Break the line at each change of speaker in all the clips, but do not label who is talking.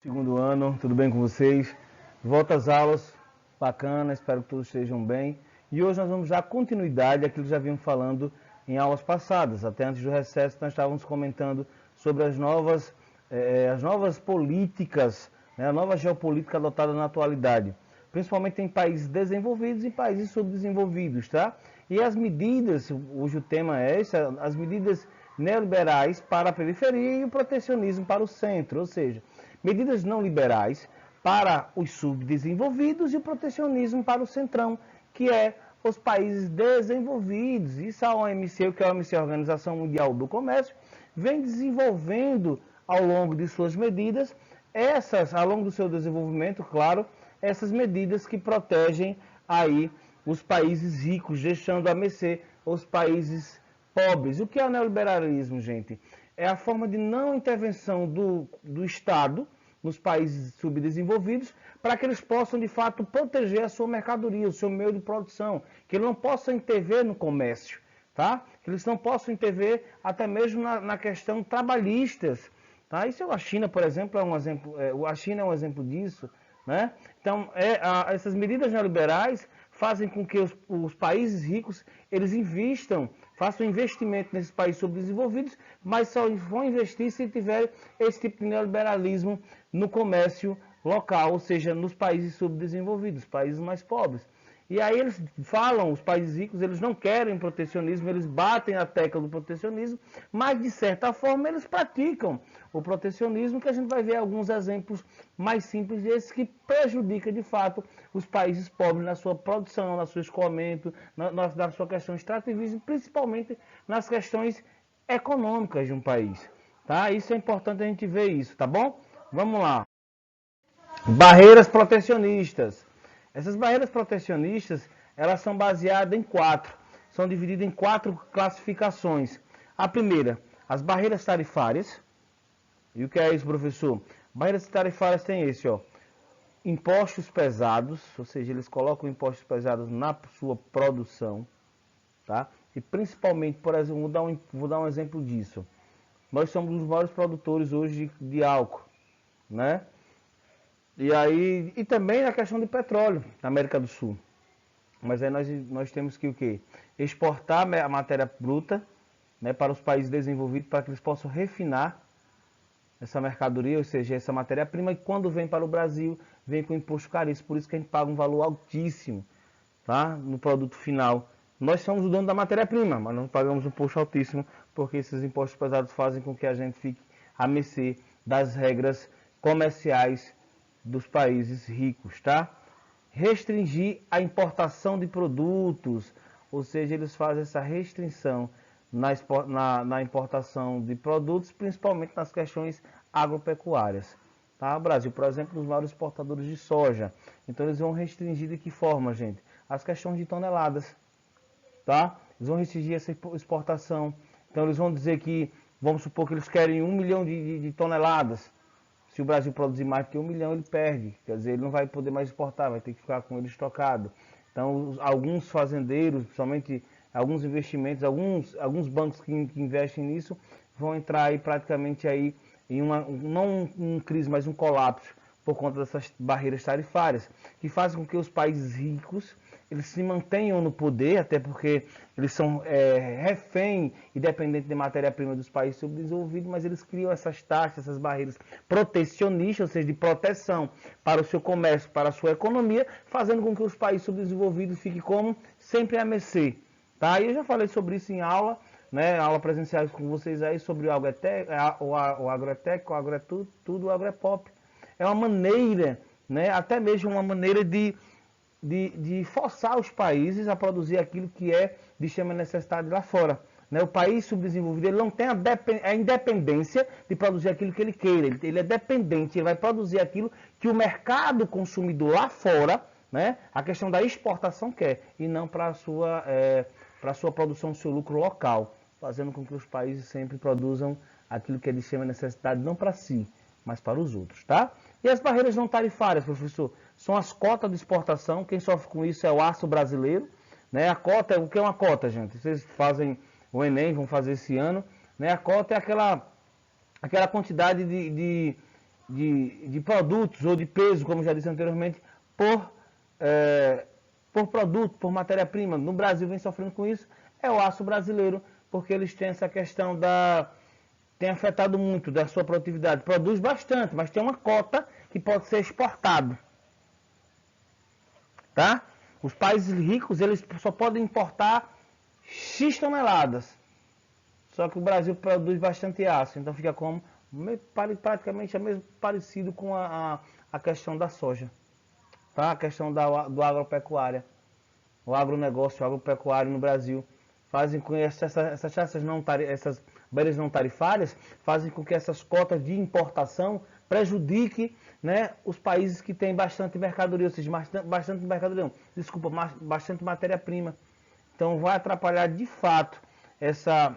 Segundo ano, tudo bem com vocês? Volta às aulas, bacana, espero que todos estejam bem. E hoje nós vamos dar continuidade àquilo que já vimos falando em aulas passadas. Até antes do recesso nós estávamos comentando sobre as novas políticas, né, a nova geopolítica adotada na atualidade, principalmente em países desenvolvidos e países subdesenvolvidos, tá? E as medidas, hoje o tema é esse, as medidas neoliberais para a periferia e o protecionismo para o centro, ou seja, medidas não liberais para os subdesenvolvidos e o protecionismo para o centrão, que é os países desenvolvidos. Isso a OMC, que é a OMC, a Organização Mundial do Comércio, vem desenvolvendo ao longo de suas medidas, ao longo do seu desenvolvimento, claro, essas medidas que protegem aí os países ricos, deixando a mercê os países pobres. O que é o neoliberalismo, gente? É a forma de não intervenção do Estado nos países subdesenvolvidos para que eles possam, de fato, proteger a sua mercadoria, o seu meio de produção, que eles não possam intervir no comércio, tá? Que eles não possam intervir até mesmo na questão trabalhistas, tá? Isso a China, por exemplo, é um exemplo, a China é um exemplo disso, né? Então, essas medidas neoliberais fazem com que os países ricos, eles invistam, façam investimento nesses países subdesenvolvidos, mas só vão investir se tiver esse tipo de neoliberalismo no comércio local, ou seja, nos países subdesenvolvidos, países mais pobres. E aí eles falam, os países ricos, eles não querem protecionismo, eles batem a tecla do protecionismo, mas de certa forma eles praticam o protecionismo, que a gente vai ver alguns exemplos mais simples desses que prejudica de fato os países pobres na sua produção, no seu escoamento, na sua questão extrativismo, principalmente nas questões econômicas de um país. Tá? Isso é importante a gente ver isso, tá bom? Vamos lá. Barreiras protecionistas. Essas barreiras protecionistas, elas são baseadas em são divididas em 4 classificações. A primeira, as barreiras tarifárias. E o que é isso, professor? Barreiras tarifárias tem esse, ó. Impostos pesados, ou seja, eles colocam impostos pesados na sua produção, tá? E principalmente, por exemplo, vou dar um exemplo disso. Nós somos os maiores produtores hoje de álcool, né? E também na questão de petróleo na América do Sul. Mas aí nós temos que o quê? Exportar a matéria bruta, né, para os países desenvolvidos para que eles possam refinar essa mercadoria, ou seja, essa matéria-prima, e quando vem para o Brasil, vem com imposto caríssimo. Por isso que a gente paga um valor altíssimo, tá, no produto final. Nós somos o dono da matéria-prima, mas não pagamos um imposto altíssimo, porque esses impostos pesados fazem com que a gente fique à mercê das regras comerciais dos países ricos, tá? Restringir a importação de produtos, ou seja, eles fazem essa restrição na importação de produtos, principalmente nas questões agropecuárias. Tá? O Brasil, por exemplo, é um dos maiores exportadores de soja. Então eles vão restringir de que forma, gente? As questões de toneladas. Tá? Eles vão restringir essa exportação. Então eles vão dizer que, vamos supor que eles querem 1 milhão de toneladas. Se o Brasil produzir mais do que 1 milhão, ele perde. Quer dizer, ele não vai poder mais exportar, vai ter que ficar com ele estocado. Então, alguns fazendeiros, principalmente alguns investimentos, alguns bancos que investem nisso, vão entrar aí praticamente aí em não um crise, mas um colapso por conta dessas barreiras tarifárias, que fazem com que os países ricos eles se mantenham no poder, até porque eles são refém e dependentes de matéria-prima dos países subdesenvolvidos, mas eles criam essas taxas, essas barreiras protecionistas, ou seja, de proteção para o seu comércio, para a sua economia, fazendo com que os países subdesenvolvidos fiquem como sempre à mercê. Tá? E eu já falei sobre isso em aula, né, aula presencial com vocês aí, sobre o agroetec, o agroetudo, tudo, o agropop. É uma maneira, né, até mesmo uma maneira de forçar os países a produzir aquilo que é de extrema necessidade lá fora. Né? O país subdesenvolvido ele não tem a independência de produzir aquilo que ele queira, ele é dependente, ele vai produzir aquilo que o mercado consumidor lá fora, né, a questão da exportação quer, e não para a sua produção, seu lucro local, fazendo com que os países sempre produzam aquilo que é de extrema necessidade, não para si, mas para os outros, tá? E as barreiras não tarifárias, professor, são as cotas de exportação. Quem sofre com isso é o aço brasileiro, né? A cota, o que é uma cota, gente? Vocês fazem o Enem, vão fazer esse ano, né? A cota é aquela quantidade de produtos ou de peso, como já disse anteriormente, por produto, por matéria-prima. No Brasil vem sofrendo com isso, é o aço brasileiro, porque eles têm essa questão tem afetado muito da sua produtividade. Produz bastante, mas tem uma cota que pode ser exportado. Tá? Os países ricos, eles só podem importar X toneladas. Só que o Brasil produz bastante aço, então fica como praticamente mesmo parecido com a questão da soja. Tá? A questão do agropecuária. O agronegócio, o agropecuário no Brasil fazem com que essas barreiras não tarifárias fazem com que essas cotas de importação prejudiquem, né, os países que têm bastante mercadoria, ou seja, bastante mercadoria, bastante matéria-prima. Então vai atrapalhar de fato essa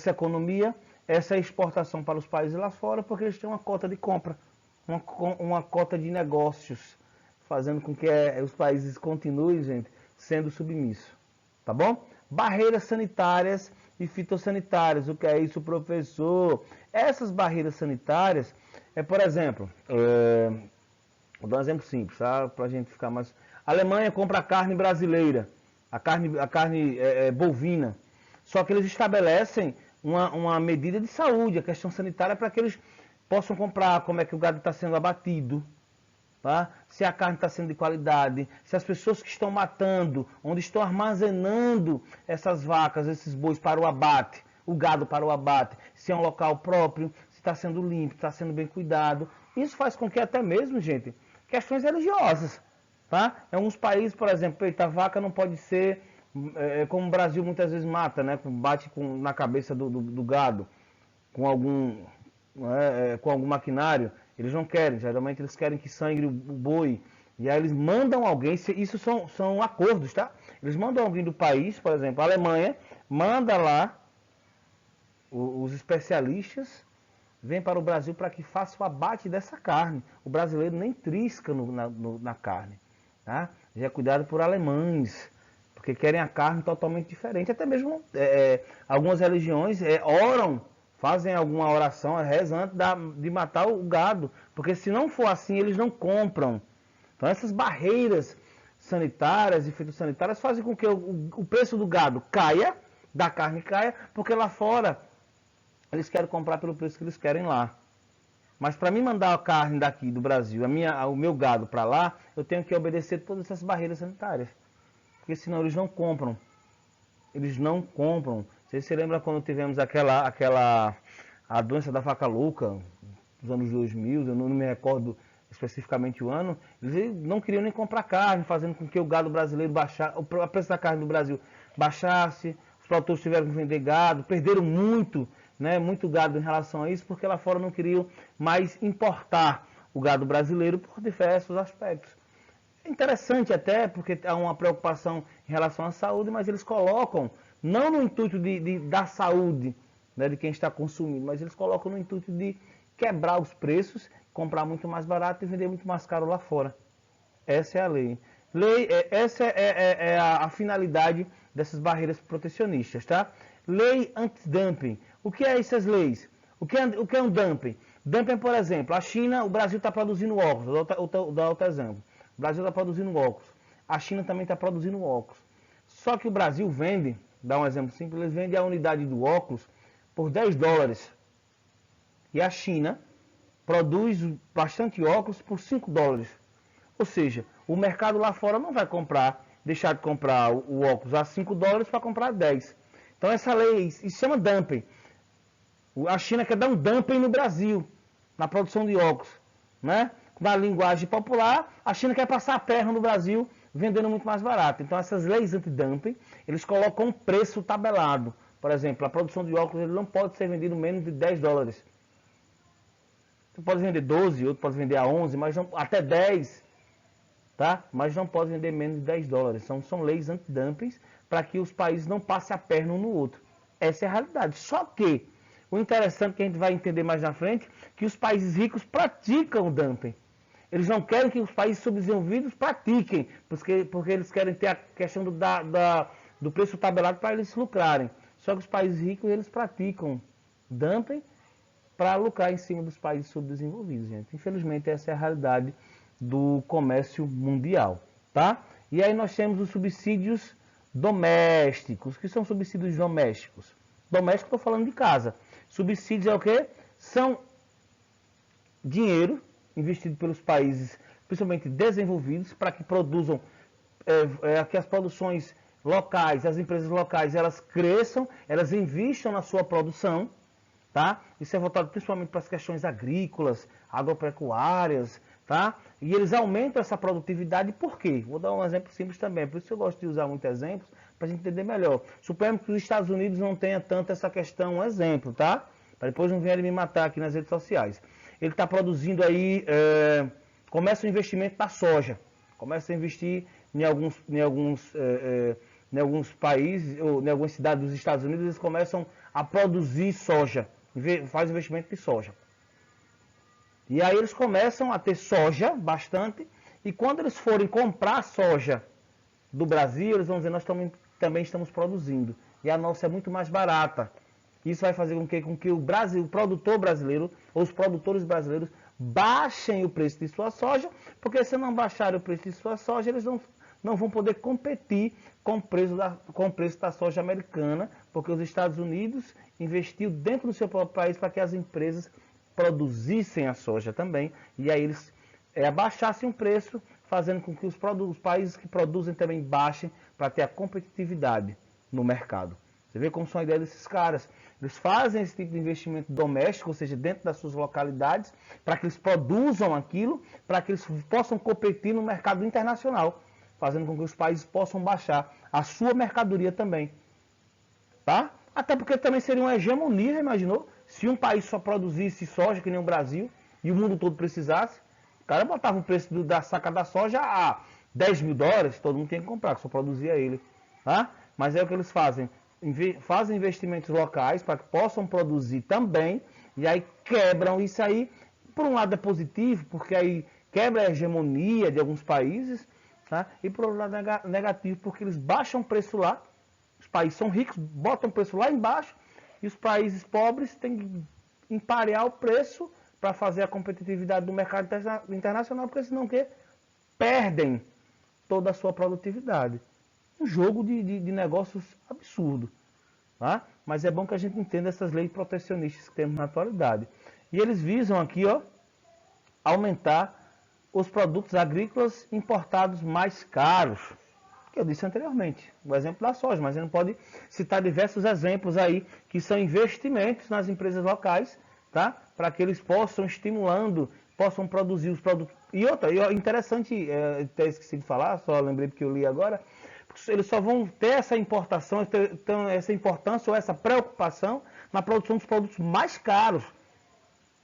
economia, essa exportação para os países lá fora, porque eles têm uma cota de compra, uma cota de negócios, fazendo com que os países continuem, gente, sendo submissos. Tá bom? Barreiras sanitárias e fitossanitárias. O que é isso, professor? Essas barreiras sanitárias por exemplo, vou dar um exemplo simples, tá? Para a gente ficar mais... A Alemanha compra carne brasileira, a carne bovina, só que eles estabelecem uma medida de saúde, a questão sanitária, para que eles possam comprar como é que o gado está sendo abatido, tá? Se a carne está sendo de qualidade, se as pessoas que estão matando, onde estão armazenando essas vacas, esses bois para o abate, o gado para o abate, se é um local próprio, se está sendo limpo, está sendo bem cuidado. Isso faz com que até mesmo, gente, questões religiosas, tá? Em alguns países, por exemplo, a vaca não pode ser, como o Brasil muitas vezes mata, né? Bate na cabeça do gado com com algum maquinário. Eles não querem, geralmente eles querem que sangre o boi. E aí eles mandam alguém, isso são acordos, tá? Eles mandam alguém do país, por exemplo, a Alemanha, manda lá os especialistas, vêm para o Brasil para que faça o abate dessa carne. O brasileiro nem trisca na carne, tá? Já é cuidado por alemães, porque querem a carne totalmente diferente. Até mesmo algumas religiões oram, fazem alguma oração, rezam antes de matar o gado, porque se não for assim, eles não compram. Então essas barreiras sanitárias e fitossanitárias fazem com que o preço do gado caia, da carne caia, porque lá fora eles querem comprar pelo preço que eles querem lá. Mas para mim mandar a carne daqui do Brasil, o meu gado para lá, eu tenho que obedecer todas essas barreiras sanitárias. Porque senão eles não compram. Eles não compram. Você lembra quando tivemos a doença da vaca louca, nos anos 2000, eu não me recordo especificamente o ano, eles não queriam nem comprar carne, fazendo com que o gado brasileiro baixasse, o preço da carne do Brasil baixasse, os produtores tiveram que vender gado, perderam muito, né, muito gado em relação a isso, porque lá fora não queriam mais importar o gado brasileiro por diversos aspectos. É interessante até, porque há uma preocupação em relação à saúde, mas eles colocam, não no intuito da saúde, né, de quem está consumindo, mas eles colocam no intuito de quebrar os preços, comprar muito mais barato e vender muito mais caro lá fora. Essa é a lei. Essa é a finalidade dessas barreiras protecionistas, tá? Lei antidumping. O que é essas leis? O que é um dumping? Dumping, por exemplo, a China, o Brasil está produzindo óculos. Vou dar outro exemplo. O Brasil está produzindo óculos. A China também está produzindo óculos. Só que o Brasil vende, dá um exemplo simples, eles vendem a unidade do óculos por $10. E a China produz bastante óculos por $5. Ou seja, o mercado lá fora não vai deixar de comprar o óculos a $5 para comprar 10. Então essa lei, isso chama dumping. A China quer dar um dumping no Brasil, na produção de óculos, né? Na linguagem popular, a China quer passar a perna no Brasil, vendendo muito mais barato. Então essas leis anti-dumping, eles colocam um preço tabelado. Por exemplo, a produção de óculos ele não pode ser vendido menos de $10. Você pode vender 12, outro pode vender a 11, mas não, até 10, tá? Mas não pode vender menos de $10. São leis anti-dumping para que os países não passem a perna um no outro. Essa é a realidade. Só que o interessante que a gente vai entender mais na frente, que os países ricos praticam o dumping. Eles não querem que os países subdesenvolvidos pratiquem, porque eles querem ter a questão do preço tabelado para eles lucrarem. Só que os países ricos, eles praticam dumping para lucrar em cima dos países subdesenvolvidos, gente. Infelizmente, essa é a realidade do comércio mundial, tá? E aí nós temos os subsídios domésticos. O que são subsídios domésticos? Doméstico, estou falando de casa. Subsídios é o quê? São dinheiro investido pelos países, principalmente desenvolvidos, para que produzam, que as produções locais, as empresas locais, elas cresçam, elas investam na sua produção, tá? Isso é voltado principalmente para as questões agrícolas, agropecuárias, tá? E eles aumentam essa produtividade, por quê? Vou dar um exemplo simples também, por isso que eu gosto de usar muitos exemplos, para a gente entender melhor. Suponhamos que os Estados Unidos não tenha tanto essa questão, um exemplo, tá? Para depois não virem me matar aqui nas redes sociais. Ele está produzindo aí, começa o investimento da soja, começa a investir em alguns países, ou em algumas cidades dos Estados Unidos, eles começam a produzir soja, faz investimento de soja. E aí eles começam a ter soja bastante, e quando eles forem comprar soja do Brasil, eles vão dizer, nós também estamos produzindo, e a nossa é muito mais barata. Isso vai fazer com que o produtor brasileiro, ou os produtores brasileiros, baixem o preço de sua soja, porque se não baixarem o preço de sua soja, eles não vão poder competir com o preço da soja americana, porque os Estados Unidos investiu dentro do seu próprio país para que as empresas produzissem a soja também, e aí eles abaixassem o preço, fazendo com que os países que produzem também baixem para ter a competitividade no mercado. Você vê como são a ideia desses caras. Eles fazem esse tipo de investimento doméstico, ou seja, dentro das suas localidades, para que eles produzam aquilo, para que eles possam competir no mercado internacional, fazendo com que os países possam baixar a sua mercadoria também. Tá? Até porque também seria uma hegemonia, imaginou? Se um país só produzisse soja, que nem o Brasil, e o mundo todo precisasse, o cara botava o preço da saca da soja a $10 mil, todo mundo tinha que comprar, que só produzia ele. Tá? Mas é o que eles fazem. Fazem investimentos locais para que possam produzir também, e aí quebram isso aí. Por um lado é positivo, porque aí quebra a hegemonia de alguns países, tá? E por outro lado é negativo, porque eles baixam o preço lá, os países são ricos, botam o preço lá embaixo, e os países pobres têm que emparear o preço para fazer a competitividade do mercado internacional, porque senão que perdem toda a sua produtividade. Um jogo de negócios absurdo, tá? Mas é bom que a gente entenda essas leis protecionistas que temos na atualidade. E eles visam aqui, ó, aumentar os produtos agrícolas importados mais caros, que eu disse anteriormente, o exemplo da soja, mas a gente pode citar diversos exemplos aí, que são investimentos nas empresas locais, tá? Para que eles possam estimulando, possam produzir os produtos. E outra, interessante, até esqueci de falar, só lembrei porque eu li agora, eles só vão ter essa importação, essa importância ou essa preocupação na produção dos produtos mais caros.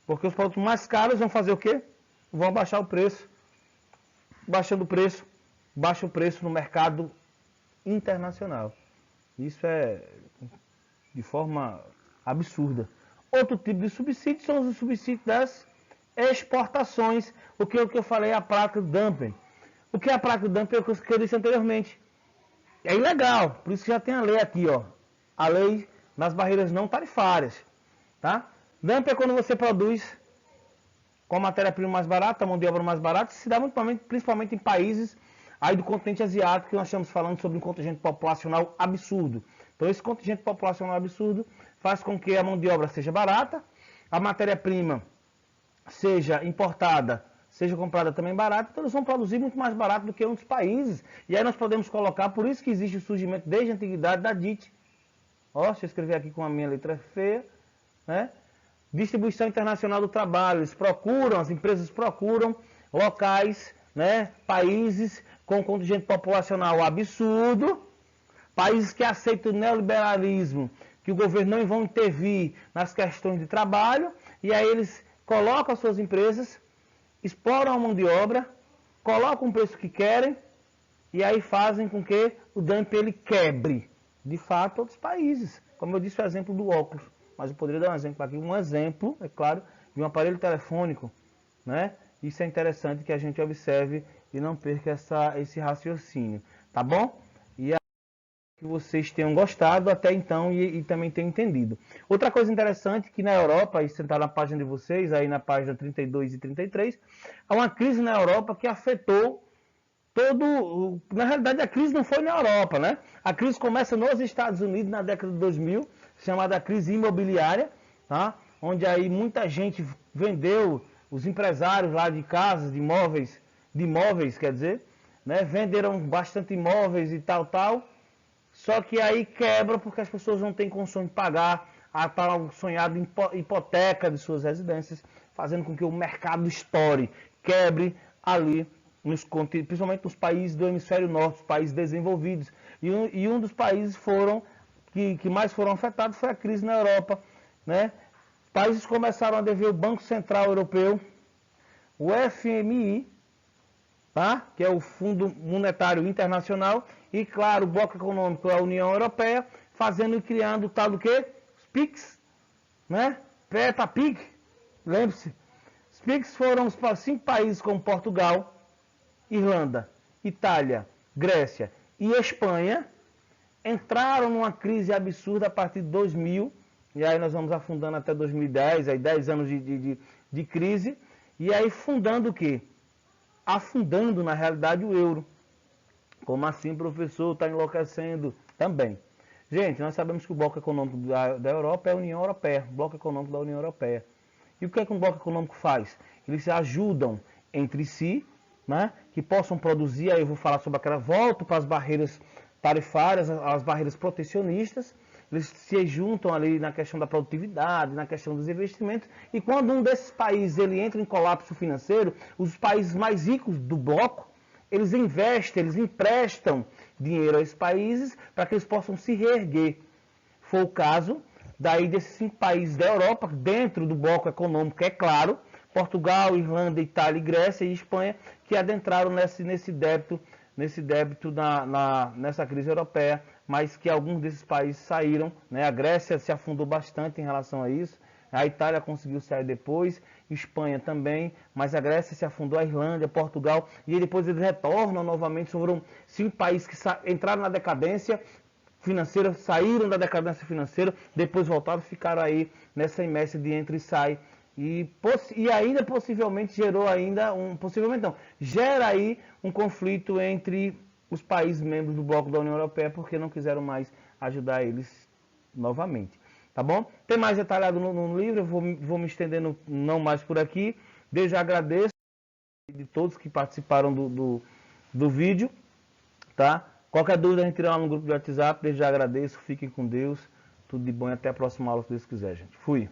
Porque os produtos mais caros vão fazer o quê? Vão abaixar o preço. Baixando o preço, baixa o preço no mercado internacional. Isso é de forma absurda. Outro tipo de subsídio são os subsídios das exportações. O que eu falei é a prática do dumping. O que é a prática do dumping é o que eu disse anteriormente. É ilegal, por isso que já tem a lei aqui, ó. A lei das barreiras não tarifárias, tá? Dumping é quando você produz com a matéria-prima mais barata, a mão de obra mais barata, se dá muito, principalmente em países aí do continente asiático, que nós estamos falando sobre um contingente populacional absurdo. Então esse contingente populacional absurdo faz com que a mão de obra seja barata, a matéria-prima seja importada, seja comprada também barata, então eles vão produzir muito mais barato do que outros países. E aí nós podemos colocar, por isso que existe o surgimento desde a antiguidade da DIT. Ó, deixa eu escrever aqui com a minha letra feia, né? Distribuição Internacional do Trabalho. Eles procuram, as empresas procuram locais, né, países com contingente populacional absurdo, países que aceitam o neoliberalismo, que o governo não vão intervir nas questões de trabalho, e aí eles colocam as suas empresas, exploram a mão de obra, colocam o preço que querem, e aí fazem com que o dumping ele quebre, de fato, outros países. Como eu disse o exemplo do óculos, mas eu poderia dar um exemplo aqui, um exemplo, é claro, de um aparelho telefônico, né? Isso é interessante que a gente observe e não perca esse raciocínio, tá bom? que vocês tenham gostado até então e também tenham entendido. Outra coisa interessante que na Europa, isso está na página de vocês, aí na página 32 e 33, há uma crise na Europa que afetou todo... Na realidade, a crise não foi na Europa, né? A crise começa nos Estados Unidos na década de 2000, chamada crise imobiliária, tá? Onde aí muita gente vendeu, os empresários lá de casas, de imóveis, quer dizer, né? Venderam bastante imóveis e tal, só que aí quebra porque as pessoas não têm condições de pagar a tal sonhada hipoteca de suas residências, fazendo com que o mercado estoure, quebre ali, principalmente nos países do hemisfério norte, os países desenvolvidos. E um dos países que mais foram afetados foi a crise na Europa, né? Países começaram a dever o Banco Central Europeu, o FMI, tá? Que é o Fundo Monetário Internacional, e claro, o Bloco Econômico é a União Europeia, fazendo e criando o tal do quê? Os PIX, né? Peppa Pig, lembre-se. Os PIX foram os 5 países como Portugal, Irlanda, Itália, Grécia e Espanha, entraram numa crise absurda a partir de 2000, e aí nós vamos afundando até 2010, aí 10 anos de crise, e aí fundando o quê? Afundando, na realidade, o euro. Como assim, professor? Está enlouquecendo? Também. Gente, nós sabemos que o Bloco Econômico da Europa é a União Europeia, o Bloco Econômico da União Europeia. E o que é que um Bloco Econômico faz? Eles se ajudam entre si, né, que possam produzir, aí eu vou falar sobre aquela, volta para as barreiras tarifárias, as barreiras protecionistas, eles se juntam ali na questão da produtividade, na questão dos investimentos, e quando um desses países ele entra em colapso financeiro, os países mais ricos do bloco, eles investem, eles emprestam dinheiro a esses países para que eles possam se reerguer. Foi o caso daí desses 5 países da Europa, dentro do bloco econômico, é claro, Portugal, Irlanda, Itália, Grécia e Espanha, que adentraram nesse débito nessa crise europeia, mas que alguns desses países saíram, né? A Grécia se afundou bastante em relação a isso, a Itália conseguiu sair depois, Espanha também, mas a Grécia se afundou, a Irlanda, Portugal, e depois eles retornam novamente. Foram 5 países que entraram na decadência financeira, saíram da decadência financeira, depois voltaram, ficaram aí nessa inércia de entra e sai. E ainda possivelmente gera aí um conflito entre os países membros do bloco da União Europeia, porque não quiseram mais ajudar eles novamente. Tá bom? Tem mais detalhado no livro, eu vou me estendendo não mais por aqui. Desde já agradeço de todos que participaram do vídeo, tá? Qualquer dúvida a gente tira lá no grupo de WhatsApp, desde já agradeço, fiquem com Deus, tudo de bom e até a próxima aula, se Deus quiser, gente. Fui!